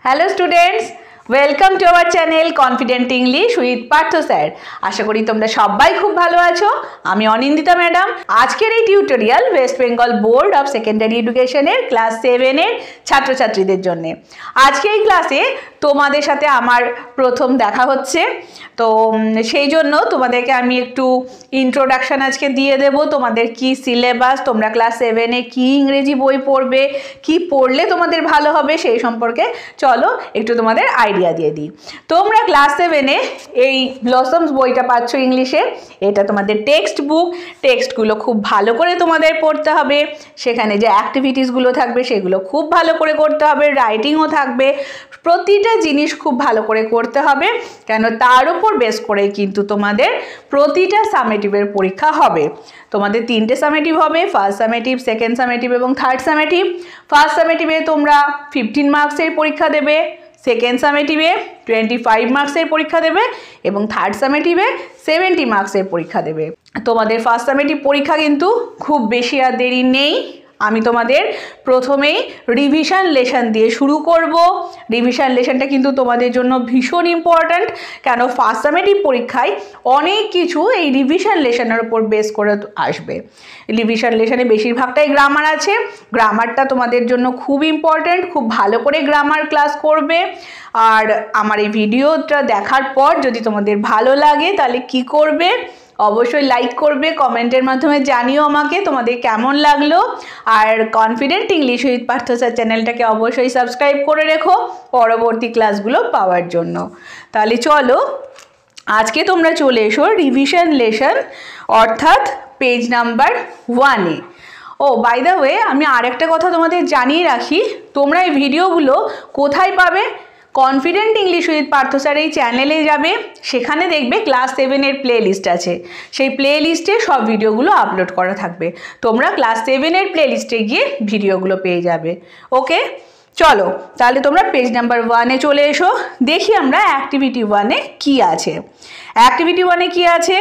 Hello students, welcome to our channel Confident English with Partho sir. আশা করি তোমরা সবাই খুব ভালো আছো। আমি অনিন্দিতা ম্যাডাম। আজকের এই tutorial West Bengal board of secondary এডুকেশনের ক্লাস 7 এর ছাত্রছাত্রীদের জন্য। আজকে এই ক্লাসে তোমাদের সাথে আমার প্রথম দেখা হচ্ছে, তো সেই জন্য তোমাদেরকে আমি একটু ইন্ট্রোডাকশন আজকে দিয়ে দেব। তোমাদের কি সিলেবাস, তোমরা ক্লাস 7 এ কি ইংরেজি বই পড়বে, কি পড়লে তোমাদের ভালো হবে সেই সম্পর্কে চলো একটু তোমাদের আইডিয়া দিয়ে দিই। তোমরা ক্লাস 7 এ এই ব্লসমস বইটা পাচ্ছ ইংলিশে। এটা তোমাদের টেক্সট বুক। টেক্সটগুলো খুব ভালো করে তোমাদের পড়তে হবে। সেখানে যে অ্যাক্টিভিটিসগুলো থাকবে সেগুলো খুব ভালো করে করতে হবে। রাইটিংও থাকবে। প্রতিটা জিনিস খুব ভালো করে করতে হবে, কেন তার উপর বেস করে কিন্তু তোমাদের প্রতিটা সামেটিভের পরীক্ষা হবে। তোমাদের 3টে সামেটিভ হবে, ফার্স্ট সামেটিভ, সেকেন্ড সামেটিভ এবং থার্ড সামেটিভ। ফার্স্ট সামেটিভে তোমরা 15 মার্কসের পরীক্ষা দেবে, সেকেন্ড সামেটিভে 25 মার্কসের পরীক্ষা দেবে এবং থার্ড সামেটিভে 70 মার্কসের পরীক্ষা দেবে। তোমাদের ফার্স্ট সামেটিভ পরীক্ষা কিন্তু খুব বেশি আর দেরি নেই। আমি তোমাদের প্রথমেই রিভিশন লেসন দিয়ে শুরু করব। রিভিশন লেসনটা কিন্তু তোমাদের জন্য ভীষণ ইম্পর্ট্যান্ট, কেন ফার্স্ট সামেটিভ পরীক্ষায় অনেক কিছু এই রিভিশন লেসনের উপর বেস করে আসবে। রিভিশন লেসনে বেশিরভাগটাই গ্রামার আছে। গ্রামারটা তোমাদের জন্য খুব ইম্পর্ট্যান্ট। খুব ভালো করে গ্রামার ক্লাস করবে। আর আমার এই ভিডিওটা দেখার পর যদি তোমাদের ভালো লাগে তাহলে কি করবে, অবশ্যই লাইক করবে, কমেন্টের মাধ্যমে জানিও আমাকে তোমাদের কেমন লাগলো। আর confident English with Partha sir চ্যানেলটাকে অবশ্যই সাবস্ক্রাইব করে রেখো পরবর্তী ক্লাসগুলো পাওয়ার জন্য। তাহলে চলো আজকে তোমরা চলে এসো রিভিশন লেসন অর্থাৎ পেজ নাম্বার 1 এ। ও বাই দ্য ওয়ে, আমি আরেকটা কথা তোমাদের জানিয়ে রাখি, তোমরা এই ভিডিওগুলো কোথায় পাবে? Confident English with Partha sir এই চ্যানেলে যাবে, সেখানে দেখবে ক্লাস 7 এর প্লে লিস্ট আছে। সেই প্লে লিস্টে সব ভিডিওগুলো আপলোড করা থাকবে। তোমরা ক্লাস 7 এর প্লে লিস্টে গিয়ে ভিডিওগুলো পেয়ে যাবে। ওকে, চলো তাহলে তোমরা পেজ নাম্বার 1 এ চলে এসো। দেখি আমরা অ্যাক্টিভিটি 1 এ কি আছে। অ্যাক্টিভিটি 1 এ কি আছে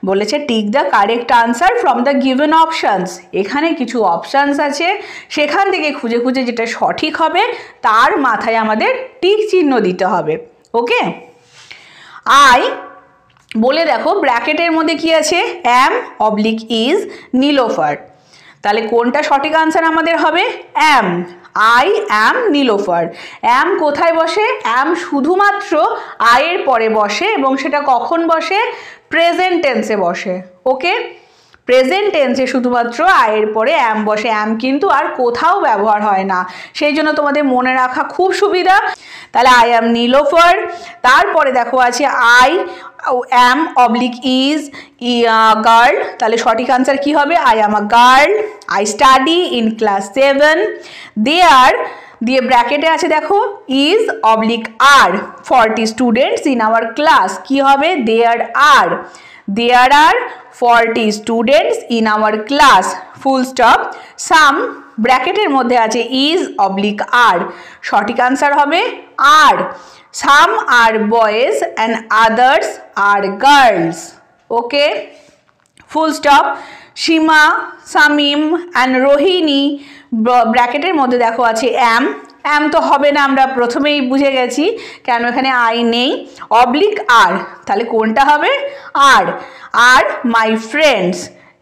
বলেছে, tick the correct answer from the given options. এখানে কিছু অপশানস আছে, সেখান থেকে খুঁজে খুঁজে যেটা সঠিক হবে তার মাথায় আমাদের টিক চিহ্ন দিতে হবে। ওকে, আই বলে দেখো ব্র্যাকেটের মধ্যে কি আছে, অ্যাম অবলিক ইজ নীলোফার। তাহলে কোনটা সঠিক আনসার আমাদের হবে? অ্যাম। I am Nilofar. অ্যাম কোথায় বসে? অ্যাম শুধুমাত্র আয়ের পরে বসে এবং সেটা কখন বসে? প্রেজেন্ট টেন্সে বসে। ওকে, প্রেজেন্ট টেন্সে শুধুমাত্র আয়ের পরে অ্যাম বসে। অ্যাম কিন্তু আর কোথাও ব্যবহার হয় না, সেই জন্য তোমাদের মনে রাখা খুব সুবিধা। তাহলে আই অ্যাম নীলোফার। তারপরে দেখো আছে I am oblique is girl. তাহলে সঠিক আনসার কি হবে? I am a girl. I study in class 7। There দিয়ে ব্র্যাকেটে আছে দেখো is oblique are 40 students in our class. কি হবে? দেয়ার আর। There are 40 students in our class, full stop. Some ব্র্যাকেটের মধ্যে আছে is oblique are, সঠিক আনসার হবে are. Some are boys and others are girls. Okay, full stop. Shima, Samim and Rohini ব্র্যাকেটের মধ্যে দেখো আছে am. অ্যাম তো হবে না, আমরা প্রথমেই বুঝে গেছি, কেন এখানে আই নেই। অবলিক আর, তাহলে কোনটা হবে? Are. Are my friends.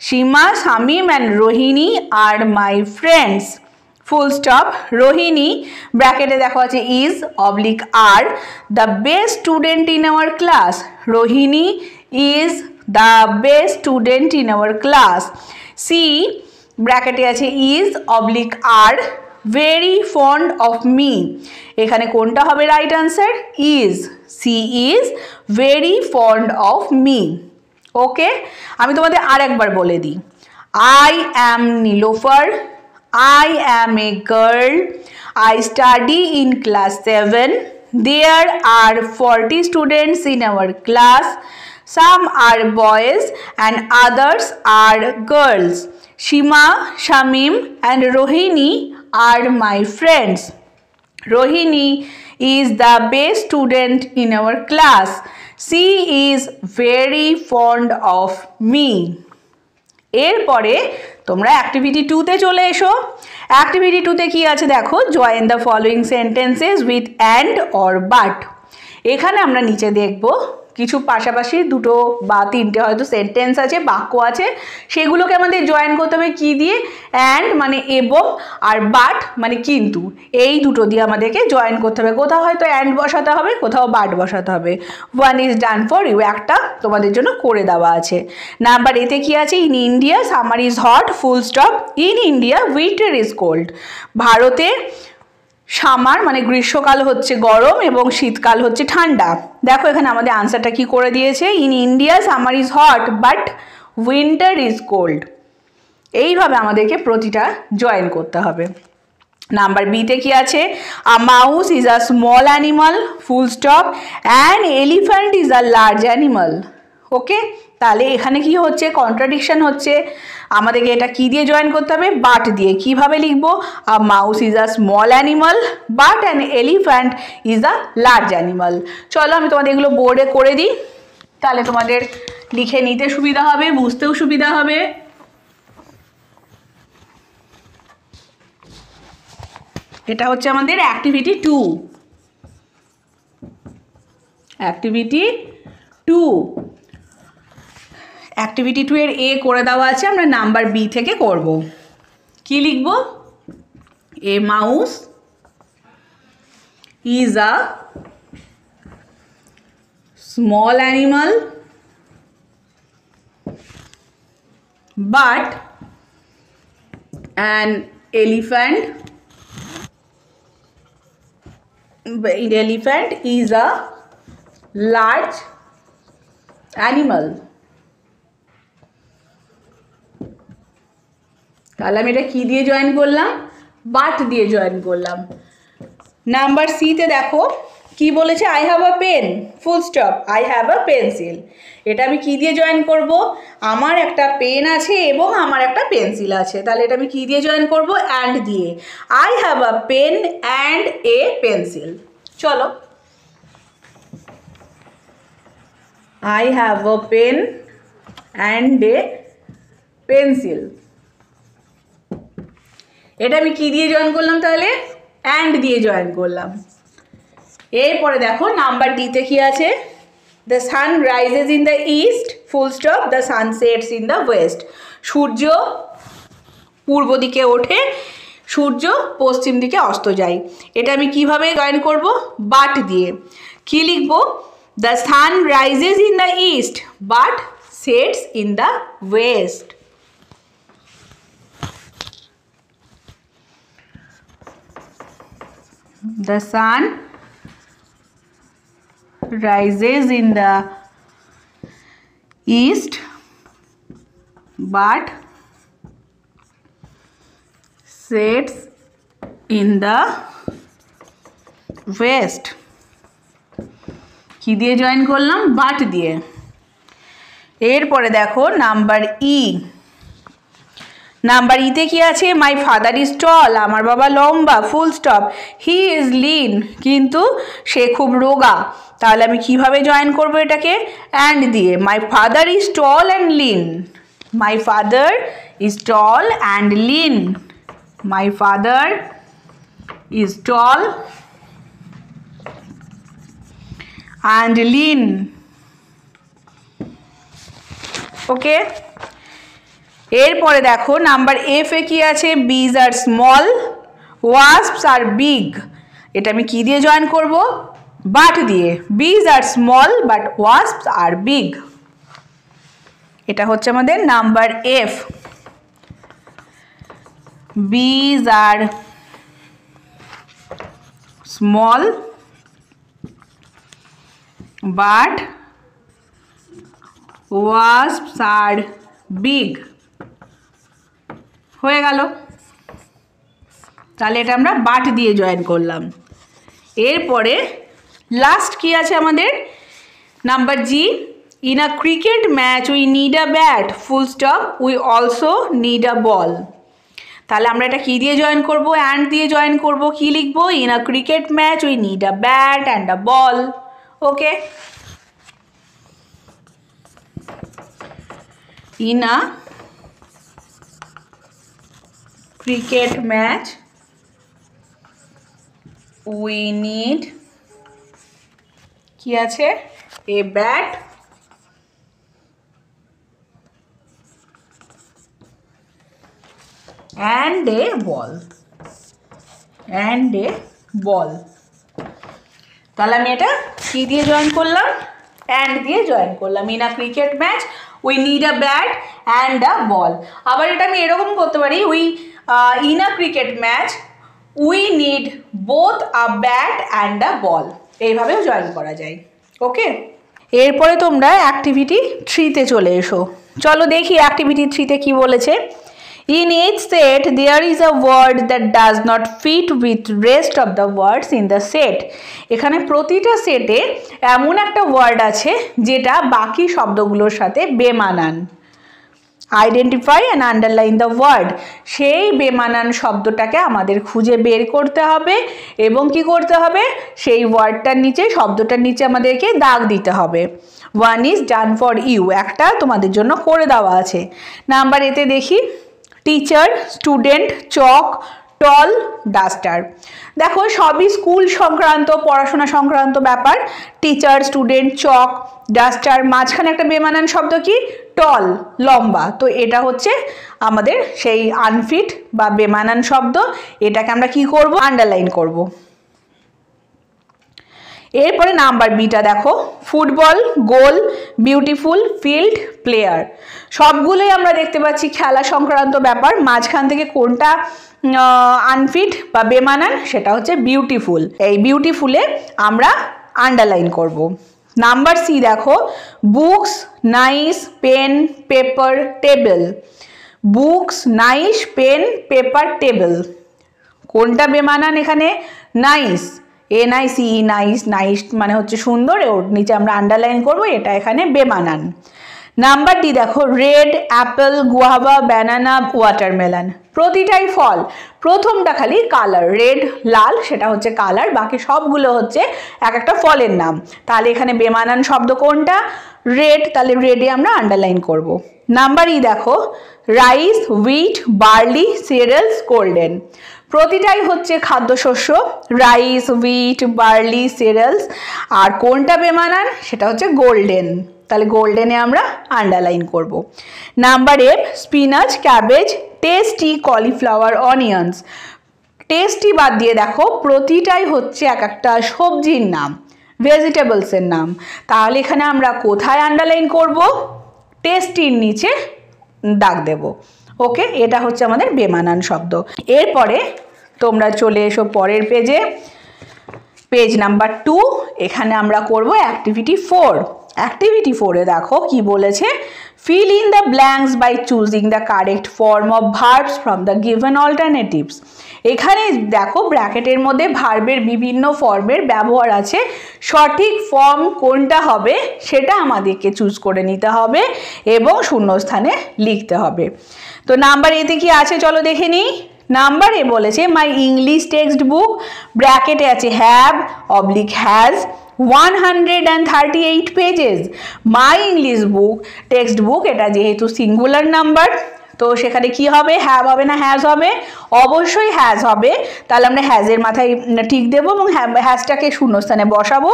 Seema, Shamim and Rohini are my friends. Full stop. Rohini ব্র্যাকেটে দেখো আছে is oblique are the best student in our class. Rohini is the best student in our class. C ব্র্যাকেটে আছে is oblique are very fond of me. এখানে কোনটা হবে right answer? Is. C is very fond of me. Okay, আমি তোমাদের আর একবার বলে দিই। I am Nilofar. I am a girl. I study in class 7। There are 40 students in our class. Some are boys and others are girls. Shima, Shamim and Rohini are my friends. Rohini is the best student in our class. She is very fond of me. এরপরে তোমরা activity 2 তে চলে এসো। Activity 2তে কি আছে দেখো, join the following sentences with and or but. এখানে আমরা নিচে দেখব কিছু পাশাপাশি দুটো বা তিনটে হয়তো সেন্টেন্স আছে, বাক্য আছে, সেগুলোকে আমাদের জয়েন করতে হবে কি দিয়ে, অ্যান্ড মানে এবং, আর বাট মানে কিন্তু, এই দুটো দিয়ে আমাদেরকে জয়েন করতে হবে। কোথাও হয়তো অ্যান্ড বসাতে হবে, কোথাও বাট বসাতে হবে। 1 ইজ ডান ফর ইউ, একটা তোমাদের জন্য করে দেওয়া আছে। নাম্বার এতে কি আছে, in India summer is hot full stop, in India winter is cold. ভারতে সামার মানে গ্রীষ্মকাল হচ্ছে গরম এবং শীতকাল হচ্ছে ঠান্ডা। দেখো এখানে আমাদের আনসারটা কি করে দিয়েছে, in India summer is hot but winter is cold. এইভাবে আমাদেরকে প্রতিটা জয়েন করতে হবে। নাম্বার বিতে কি আছে, a mouse is a small animal full stop, an elephant is a large animal. Okay, তাহলে এখানে কি হচ্ছে, কন্ট্রাডিকশন হচ্ছে। আমাদেরকে এটা কি দিয়ে জয়েন করতে হবে, বাট দিয়ে। কিভাবে লিখবো, আ mouse is a small animal but an elephant is a large animal. চলো আমি তোমাদের এগুলো বোর্ডে করে দিই, তাহলে তোমাদের লিখে নিতে সুবিধা হবে, বুঝতেও সুবিধা হবে। এটা হচ্ছে আমাদের অ্যাক্টিভিটি 2। অ্যাক্টিভিটি 2 অ্যাক্টিভিটি 2 এর এ করে দেওয়া আছে, আমরা নাম্বার বি থেকে করব। কি লিখব, a mouse is a small animal but an elephant is a large animal. তাহলে আমি এটা কি দিয়ে জয়েন করলাম, বাট দিয়ে জয়েন করলাম। নাম্বার সিতে দেখো কি বলেছে, I have a pen full stop, I have a pencil. এটা আমি কি দিয়ে জয়েন করব, আমার একটা পেন আছে এবং আমার একটা পেন্সিল আছে। তাহলে এটা আমি কি দিয়ে জয়েন করব, অ্যান্ড দিয়ে। I have a pen and a pencil. চলো, I have a pen and a pencil. এটা আমি কি দিয়ে জয়েন করলাম, তাহলে অ্যান্ড দিয়ে জয়েন করলাম। এরপরে দেখো নাম্বার ডিতে কি আছে, the sun rises in the east full stop, the sun sets in the west. সূর্য পূর্ব দিকে ওঠে, সূর্য পশ্চিম দিকে অস্ত যায়। এটা আমি কিভাবে জয়েন করব, বাট দিয়ে। কি লিখব, the sun rises in the east but sets in the west. The sun rises in the east but sets in the west. কি দিয়ে জয়েন করলাম, বাট দিয়ে। এরপরে দেখো নাম্বার ই। নাম্বার ইতে কি আছে, মাই ফাদার ইজ টল, আমার বাবা লম্বা full stop, he is lean, কিন্তু সে খুব রোগা। তাহলে আমি কিভাবে জয়েন করব এটাকে, অ্যান্ড দিয়ে। My father is tall and Lin, my father is tall and Lin, my father is tall and lean. ওকে, এরপরে দেখো নাম্বার এফ এ কি আছে, bees are small wasps are big। এটা আমি কি দিয়ে জয়েন করব, বাট দিয়ে। bees are small but wasps are big। এটা হচ্ছে আমাদের number F. bees are small but wasps are big। হয়ে গেল, তাহলে এটা আমরা বাট দিয়ে জয়েন করলাম। এরপরে লাস্ট কি আছে আমাদের, number G, in a cricket match we need a bat full stop we also need a ball. তাহলে আমরা এটা কি দিয়ে জয়েন করব, অ্যান্ড দিয়ে জয়েন করব। কি লিখবো, in a cricket match we need a bat and a ball. Okay, in a cricket match we need কি আছে a bat and a ball তাহলে আমি এটা কি দিয়ে জয়েন করলাম and দিয়ে জয়েন করলাম in a cricket match we need a bat and a ball আবার এটা আমি এরকম করতে পারি in a cricket match we need both a bat and a ball এইভাবেও জয়েন করা যায় ওকে এরপরে তোমরা অ্যাক্টিভিটি 3 তে চলে এসো চলো দেখি অ্যাক্টিভিটি 3 তে কি বলেছে In each set there is a word that does not fit with rest of the words in the set এখানে প্রতিটা সেটে এমন একটা ওয়ার্ড আছে যেটা বাকি শব্দগুলোর সাথে বেমানান identify and underline the word সেই বেমানান শব্দটাকে আমাদের খুঁজে বের করতে হবে এবং কি করতে হবে সেই ওয়ার্ডটার নিচে শব্দটার নিচে আমাদেরকে দাগ দিতে হবে one is done for you একটা তোমাদের জন্য করে দেওয়া আছে নাম্বার এতে দেখি teacher student chalk tall duster দেখো সবই স্কুল সংক্রান্ত পড়াশোনা সংক্রান্ত ব্যাপার টিচার স্টুডেন্ট চক ডাস্টার মাঝখানে একটা বেমানান শব্দ কি টল লম্বা তো এটা হচ্ছে আমাদের সেই আনফিট বা বেমানান শব্দ এটাকে আমরা কি করব আন্ডারলাইন করব এরপরে নাম্বার বিটা দেখো football goal beautiful field player সবগুলোই আমরা দেখতে পাচ্ছি খেলা সংক্রান্ত ব্যাপার মাঝখান থেকে কোনটা আনফিট বা বেমানান সেটা হচ্ছে বিউটিফুল এই বিউটিফুলে আমরা আন্ডারলাইন করব নাম্বার সি দেখো books nice pen paper table books nice pen paper table কোনটা বেমানান এখানে নাইস NICE নাইস নাইস মানে হচ্ছে সুন্দর ওর নিচে আমরা আন্ডারলাইন করব এটা এখানে বেমানান নাম্বার ডি দেখো red apple guava banana watermelon প্রতিটাই ফল প্রথমটা খালি কালার রেড লাল সেটা হচ্ছে কালার বাকি সবগুলো হচ্ছে এক একটা ফলের নাম তাহলে এখানে বেমানান শব্দ কোনটা রেড তাহলে রেডে আমরা আন্ডারলাইন করব নাম্বার ই দেখো rice wheat barley cereals golden প্রতিটাই হচ্ছে খাদ্যশস্য রাইস হুইট বার্লি সিরিয়ালস আর কোনটা বেমানান সেটা হচ্ছে গোল্ডেন তাহলে গোল্ডেনে আমরা আন্ডারলাইন করব number F spinach cabbage tasty cauliflower onions tasty বাদ দিয়ে দেখো প্রতিটাই হচ্ছে এক একটা সবজির নাম ভেজিটেবলসের নাম তাহলে এখানে আমরা কোথায় আন্ডারলাইন করব টেস্টির নিচে দাগ দেব ওকে এটা হচ্ছে আমাদের বেমানান শব্দ এরপরে তোমরা চলে এসো পরের পেজে পেজ নাম্বার 2 এখানে আমরা করব অ্যাক্টিভিটি 4 অ্যাক্টিভিটি 4 এ দেখো কি বলেছে fill in the blanks by choosing the correct form of verbs from the given alternatives এখানে দেখো ব্র্যাকেটের মধ্যে ভার্বের বিভিন্ন ফর্মের ব্যবহার আছে সঠিক ফর্ম কোনটা হবে সেটা আমাদেরকে চুজ করে নিতে হবে এবং শূন্যস্থানে লিখতে হবে তো নাম্বার এতে কি আছে চলো দেখে নিই নাম্বার এ বলেছে মাই ইংলিশ টেক্সট বুক ব্র্যাকেটে আছে have oblique has 138 pages my English book text book এটা যেহেতু সিঙ্গুলার নাম্বার তো সেখানে কি হবে হ্যাভ হবে না হ্যাজ হবে অবশ্যই হ্যাজ হবে তাহলে আমরা হ্যাজের মাথায় টিক দেব এবং হ্যাজটাকে শূন্যস্থানে বসাবো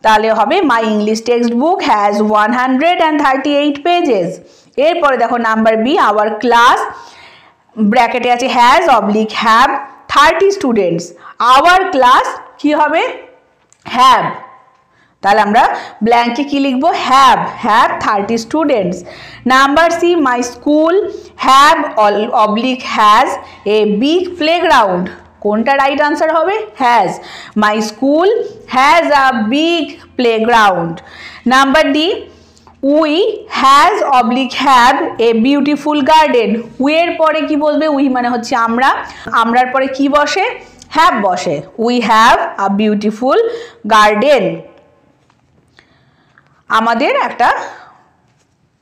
তাহলে হবে my English text book has 138 pages এরপরে দেখো নাম্বার বি আওয়ার ক্লাস ব্র্যাকেটে আছে has oblique have 30 students our class কি হবে হ্যাভ তাহলে আমরা ব্ল্যাঙ্কে কি লিখবো have 30 students number C my school have oblique has a big playground কোনটা রাইট আনসার হবে has my school has a big playground number D we has oblique have a beautiful garden উইয়ের পরে কি বলবে উই মানে হচ্ছে আমরা আমরার পরে কি বসে হ্যাভ বসে we have a beautiful garden আমাদের একটা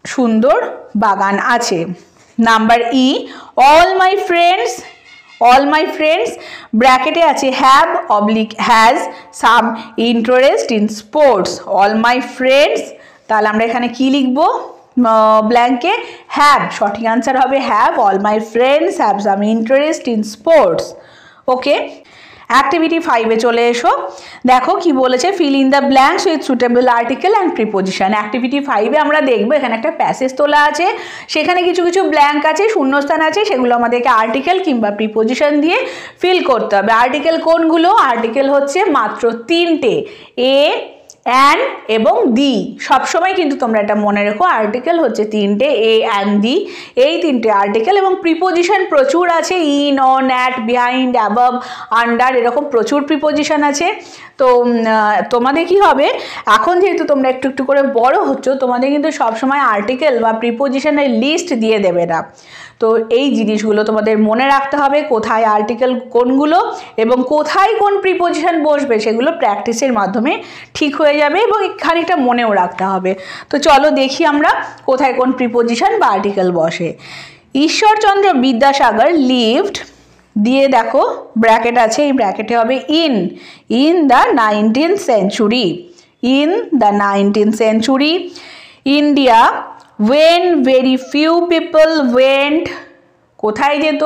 সুন্দর বাগান আছে number E all my friends ব্র্যাকেটে আছে have oblique has some interest in sports all my friends তাহলে আমরা এখানে কি লিখব ব্ল্যাঙ্কে হ্যাভ, সঠিক আনসার হবে have. All my friends have some interest in sports. Okay, activity 5-এ চলে এসো। দেখো কি বলেছে, fill in the blanks with suitable article and preposition. Activity 5-এ আমরা দেখবো এখানে একটা প্যাসেজ তোলা আছে, সেখানে কিছু কিছু ব্ল্যাঙ্ক আছে, শূন্যস্থান আছে, সেগুলো আমাদেরকে আর্টিকেল কিংবা প্রিপোজিশন দিয়ে ফিল করতে হবে। আর্টিকেল কোনগুলো? আর্টিকেল হচ্ছে মাত্র 3টে, এ, অ্যান এবং দি। সবসময় কিন্তু তোমরা এটা মনে রেখো, আর্টিকেল হচ্ছে 3টে, এ, অ্যান, দি, এই 3টে আর্টিকেল। এবং প্রিপোজিশন প্রচুর আছে, in, on, at, behind, above, under, এরকম প্রচুর প্রিপোজিশন আছে। তো তোমাদের কি হবে, এখন যেহেতু তোমরা একটু একটু করে বড় হচ্ছ, তোমাদের কিন্তু সবসময় আর্টিকেল বা প্রিপোজিশনের লিস্ট দিয়ে দেবে না। তো এই জিনিসগুলো তোমাদের মনে রাখতে হবে, কোথায় আর্টিকেল কোনগুলো এবং কোথায় কোন প্রিপোজিশন বসবে, সেগুলো প্র্যাকটিসের মাধ্যমে ঠিক হয়ে যাবে এবং খানিকটা মনেও রাখতে হবে। তো চলো দেখি আমরা কোথায় কোন প্রিপোজিশন বা আর্টিকেল বসে। ঈশ্বরচন্দ্র বিদ্যাসাগর লিভড, দিয়ে দেখো ব্র্যাকেট আছে, এই ব্র্যাকেটে হবে in the 19th century, in the 19th century, India, when very few people went, কোথায় যেত?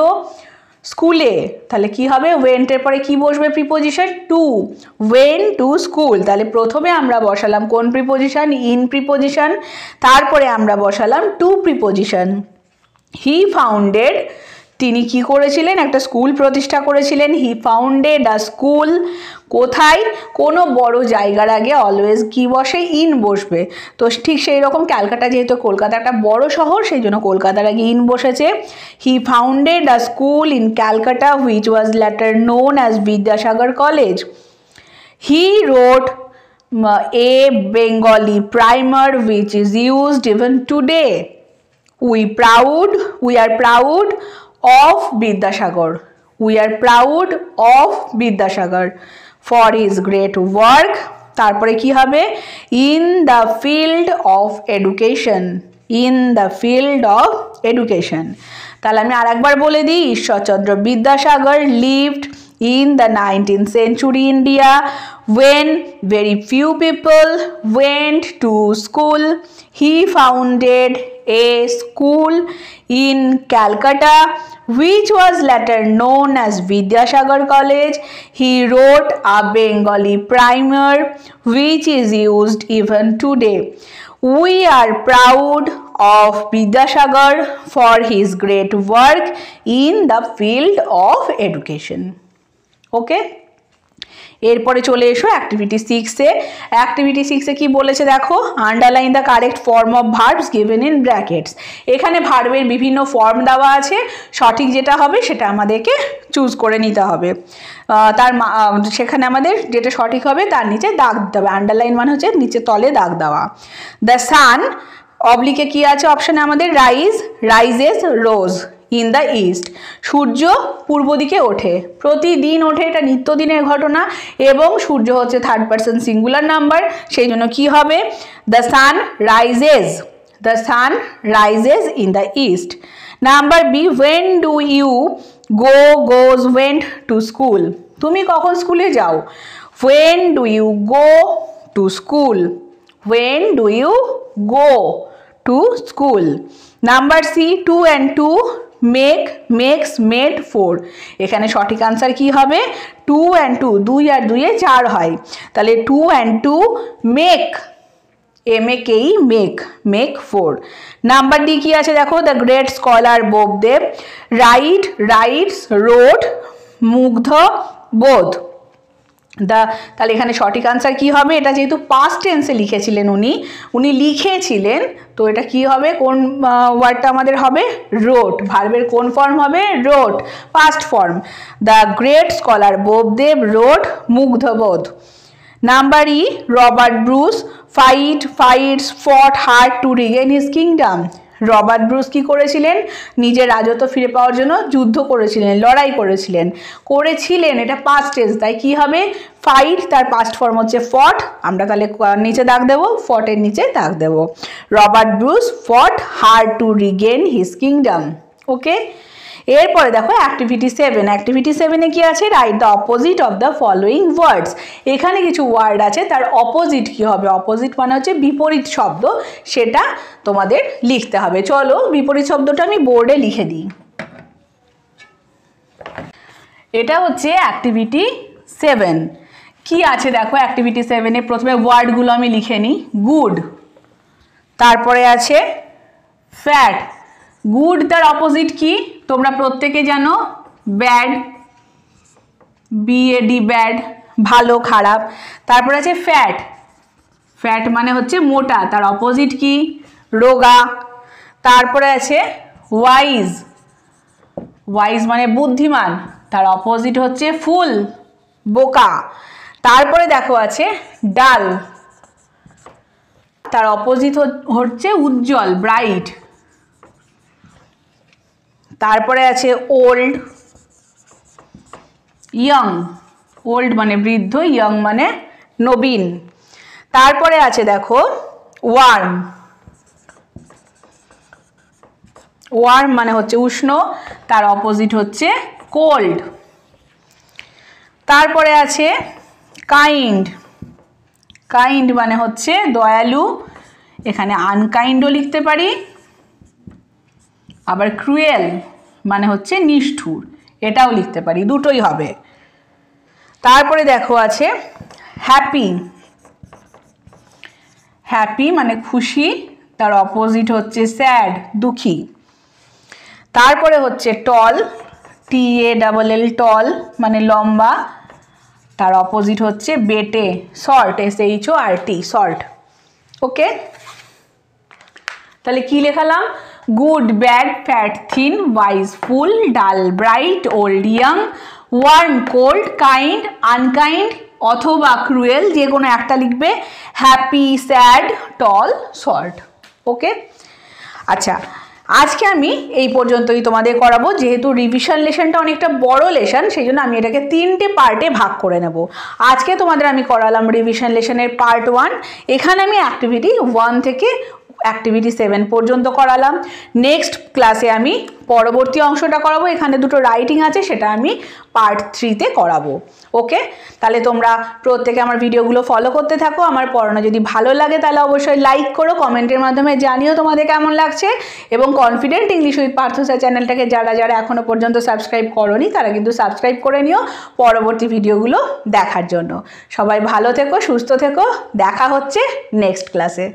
স্কুলে। তাহলে কি হবে, went এর পরে কি বসবে preposition? To, went to school। তাহলে প্রথমে আমরা বসালাম কোন প্রিপোজিশন? In preposition. তারপরে আমরা বসালাম টু প্রিপোজিশন। হি ফাউন্ডেড, তিনি কি করেছিলেন? একটা স্কুল প্রতিষ্ঠা করেছিলেন। হি ফাউন্ডেড আ স্কুল, কোথায়? কোনো বড় জায়গার আগে অলওয়েজ কি বসে? ইন বসবে। তো ঠিক সেই রকম ক্যালকাটা, যেহেতু কলকাতা একটা বড় শহর, সেই জন্য কলকাতার আগে ইন বসেছে। He founded a school in Calcutta which was later known as Vidyasagar college. He wrote a Bengali primer which is used even today. We are proud of Vidyasagar. We are proud of Vidyasagar for his great work. তারপরে কি হবে? In the field of education. In the field of education. তাহলে আমি আরেকবার বলে দিই, Ishwarchandra Vidyasagar lived in the 19th century India when very few people went to school. He founded a school in Calcutta which was later known as Vidyasagar College. He wrote a Bengali primer which is used even today. We are proud of Vidyasagar for his great work in the field of education. Okay? এরপরে চলে এসো activity 6-এ। Activity 6-এ কি বলেছে দেখো, underline the correct form of verbs given in brackets. এখানে ভার্বের বিভিন্ন form দেওয়া আছে, সঠিক যেটা হবে সেটা আমাদেরকে চুজ করে নিতে হবে। সেখানে আমাদের যেটা সঠিক হবে তার নিচে দাগ দিতে হবে। আন্ডারলাইন মানে হচ্ছে নিচে তলে দাগ দেওয়া। দ্য সান, অবলিকে কি আছে অপশানে আমাদের? Rises, rose in the east. সূর্য পূর্ব দিকে ওঠে, প্রতিদিন ওঠে, এটা নিত্যদিনের ঘটনা এবং সূর্য হচ্ছে থার্ড পারসন সিঙ্গুলার নাম্বার, সেই জন্য কি হবে? The sun rises in the east. Number B, when do you goes went to school. তুমি কখন স্কুলে যাও? When do you go to school. When do you go to school. Number C, 2 and 2 makes made 4। এখানে সঠিক answer কি হবে? 2 and 2, 2 আর 2 4 হয়, তাহলে 2 and 2 make, make 4। Number D কি আছে দেখো, the great scholar Bopdev rights road মুগ্ধ বোধ। তাহলে এখানে সঠিক আনসার কি হবে? এটা যেহেতু পাস্ট টেন্সে লিখেছিলেন উনি লিখেছিলেন, তো এটা কি হবে? কোন ওয়ার্ডটা আমাদের হবে? রোট। ভার্বের কোন ফর্ম হবে? Wrote, past form. The great scholar Bopdev wrote Mugdhabodha. Number E, Robert Bruce fought hard to regain his kingdom. Robert Bruce কি করেছিলেন? নিজের রাজত্ব ফিরে পাওয়ার জন্য যুদ্ধ করেছিলেন, লড়াই করেছিলেন, এটা পাস্ট টেন্স, তাই কি হবে? ফাইট, তার পাস্ট ফর্ম হচ্ছে ফট। আমরা তাহলে নিচে দাগ দেবো, ফটের নিচে দাগ দেবো। Robert Bruce fought hard to regain his kingdom. Okay, এরপরে দেখো অ্যাক্টিভিটি 7। অ্যাক্টিভিটি 7-এ কি আছে? Write the opposite of the following words. এখানে কিছু ওয়ার্ড আছে, তার অপোজিট কি হবে? অপোজিট মানে হচ্ছে বিপরীত শব্দ, সেটা তোমাদের লিখতে হবে। চলো বিপরীত শব্দটা আমি বোর্ডে লিখে দিই। এটা হচ্ছে অ্যাক্টিভিটি 7। কি আছে দেখো অ্যাক্টিভিটি 7-এ? প্রথমে ওয়ার্ডগুলো আমি লিখে নিই। গুড, তারপরে আছে ফ্যাট। গুড তার অপোজিট কি তোমরা প্রত্যেকে জানো? ব্যাড, BAD, ব্যাড, ভালো, খারাপ। তারপরে আছে ফ্যাট। ফ্যাট মানে হচ্ছে মোটা, তার অপোজিট কি? রোগা। তারপরে আছে ওয়াইজ। ওয়াইজ মানে বুদ্ধিমান, তার অপোজিট হচ্ছে ফুল, বোকা। তারপরে দেখো আছে ডাল, তার অপোজিট হচ্ছে উজ্জ্বল, ব্রাইট। তারপরে আছে ওল্ড, ইয়ং। ওল্ড মানে বৃদ্ধ, ইয়ং মানে নবীন। তারপরে আছে দেখো ওয়ার্ম। ওয়ার্ম মানে হচ্ছে উষ্ণ, তার অপোজিট হচ্ছে কোল্ড। তারপরে আছে কাইন্ড। কাইন্ড মানে হচ্ছে দয়ালু, এখানে আনকাইন্ডও লিখতে পারি। আবার ক্রুয়েল মানে হচ্ছে নিষ্ঠুর, এটাও লিখতে পারি, দুটোই হবে। তারপরে দেখো আছে হ্যাপি। হ্যাপি মানে খুশি, তার অপোজিট হচ্ছে স্যাড, দুঃখী। তারপরে হচ্ছে টল, TALL, টল মানে লম্বা, তার অপোজিট হচ্ছে বেটে, শর্ট, SHORT, শর্ট। ওকে, তাহলে কি লেখালাম? Good, bad, fat, thin, wise, fool, dull, bright, old, young, warm, cold, kind, unkind অথবা ক্রুয়েল, যে কোনো একটা লিখবে। Happy, sad, tall, short. Okay, আচ্ছা আজকে আমি এই পর্যন্তই তোমাদের করাবো। যেহেতু রিভিশন লেসনটা অনেকটা বড় লেসন, সেই জন্য আমি এটাকে 3টে পার্টে ভাগ করে নেব। আজকে তোমাদের আমি করালাম রিভিশন লেসনের পার্ট 1। এখানে আমি অ্যাক্টিভিটি 1 থেকে অ্যাক্টিভিটি 7 পর্যন্ত করালাম। নেক্সট ক্লাসে আমি পরবর্তী অংশটা করাবো, এখানে দুটো রাইটিং আছে, সেটা আমি পার্ট 3-তে করাবো। ওকে, তাহলে তোমরা প্রত্যেকে আমার ভিডিওগুলো ফলো করতে থাকো। আমার পড়ানো যদি ভালো লাগে তাহলে অবশ্যই লাইক করো, কমেন্টের মাধ্যমে জানিও তোমাদের কেমন লাগছে। এবং confident English with Partha sir চ্যানেলটাকে যারা যারা এখনও পর্যন্ত সাবস্ক্রাইব করোনি তারা কিন্তু সাবস্ক্রাইব করে নিও পরবর্তী ভিডিওগুলো দেখার জন্য। সবাই ভালো থেকো, সুস্থ থেকো, দেখা হচ্ছে নেক্সট ক্লাসে।